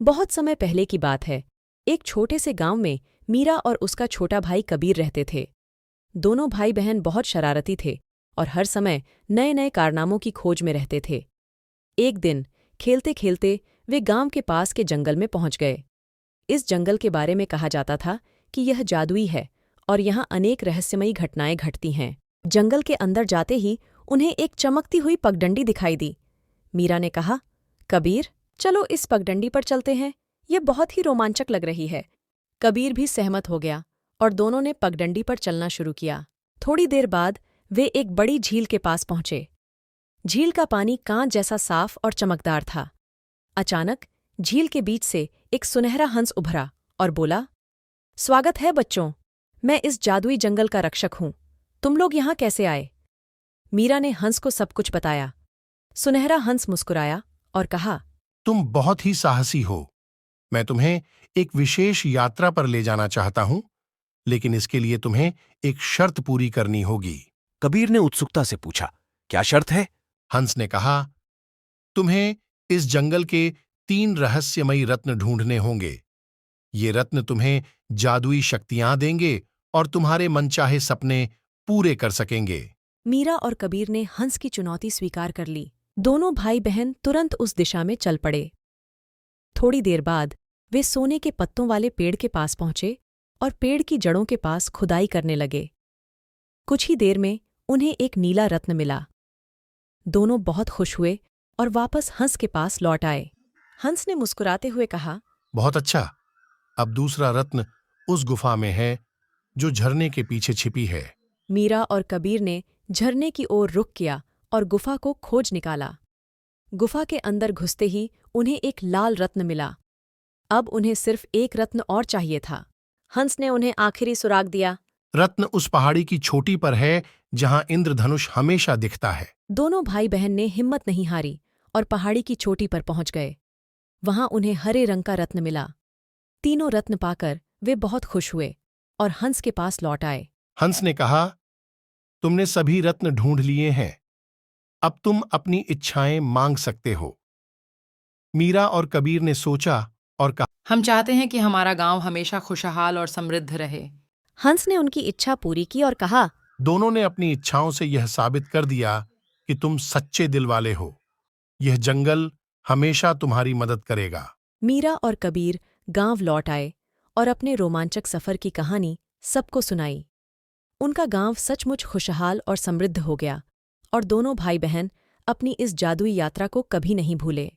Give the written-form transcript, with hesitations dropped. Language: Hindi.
बहुत समय पहले की बात है। एक छोटे से गांव में मीरा और उसका छोटा भाई कबीर रहते थे। दोनों भाई बहन बहुत शरारती थे और हर समय नए नए कारनामों की खोज में रहते थे। एक दिन खेलते खेलते वे गांव के पास के जंगल में पहुंच गए। इस जंगल के बारे में कहा जाता था कि यह जादुई है और यहाँ अनेक रहस्यमयी घटनाएं घटती हैं। जंगल के अंदर जाते ही उन्हें एक चमकती हुई पगडंडी दिखाई दी। मीरा ने कहा, कबीर, चलो इस पगडंडी पर चलते हैं, ये बहुत ही रोमांचक लग रही है। कबीर भी सहमत हो गया और दोनों ने पगडंडी पर चलना शुरू किया। थोड़ी देर बाद वे एक बड़ी झील के पास पहुंचे। झील का पानी कांच जैसा साफ और चमकदार था। अचानक झील के बीच से एक सुनहरा हंस उभरा और बोला, स्वागत है बच्चों, मैं इस जादुई जंगल का रक्षक हूं। तुम लोग यहाँ कैसे आए? मीरा ने हंस को सब कुछ बताया। सुनहरा हंस मुस्कुराया और कहा, तुम बहुत ही साहसी हो। मैं तुम्हें एक विशेष यात्रा पर ले जाना चाहता हूं, लेकिन इसके लिए तुम्हें एक शर्त पूरी करनी होगी। कबीर ने उत्सुकता से पूछा, क्या शर्त है? हंस ने कहा, तुम्हें इस जंगल के 3 रहस्यमयी रत्न ढूंढने होंगे। ये रत्न तुम्हें जादुई शक्तियां देंगे और तुम्हारे मनचाहे सपने पूरे कर सकेंगे। मीरा और कबीर ने हंस की चुनौती स्वीकार कर ली। दोनों भाई बहन तुरंत उस दिशा में चल पड़े। थोड़ी देर बाद वे सोने के पत्तों वाले पेड़ के पास पहुंचे और पेड़ की जड़ों के पास खुदाई करने लगे। कुछ ही देर में उन्हें एक नीला रत्न मिला। दोनों बहुत खुश हुए और वापस हंस के पास लौट आए। हंस ने मुस्कुराते हुए कहा, बहुत अच्छा। अब दूसरा रत्न उस गुफा में है जो झरने के पीछे छिपी है। मीरा और कबीर ने झरने की ओर रुख किया और गुफा को खोज निकाला। गुफा के अंदर घुसते ही उन्हें एक लाल रत्न मिला। अब उन्हें सिर्फ एक रत्न और चाहिए था। हंस ने उन्हें आखिरी सुराग दिया। रत्न उस पहाड़ी की चोटी पर है जहां इंद्रधनुष हमेशा दिखता है। दोनों भाई बहन ने हिम्मत नहीं हारी और पहाड़ी की चोटी पर पहुंच गए। वहां उन्हें हरे रंग का रत्न मिला। तीनों रत्न पाकर वे बहुत खुश हुए और हंस के पास लौट आए। हंस ने कहा, तुमने सभी रत्न ढूंढ लिए हैं, अब तुम अपनी इच्छाएं मांग सकते हो। मीरा और कबीर ने सोचा और कहा, हम चाहते हैं कि हमारा गांव हमेशा खुशहाल और समृद्ध रहे। हंस ने उनकी इच्छा पूरी की और कहा, दोनों ने अपनी इच्छाओं से यह साबित कर दिया कि तुम सच्चे दिल वाले हो। यह जंगल हमेशा तुम्हारी मदद करेगा। मीरा और कबीर गांव लौट आए और अपने रोमांचक सफर की कहानी सबको सुनाई। उनका गांव सचमुच खुशहाल और समृद्ध हो गया और दोनों भाई बहन अपनी इस जादुई यात्रा को कभी नहीं भूले।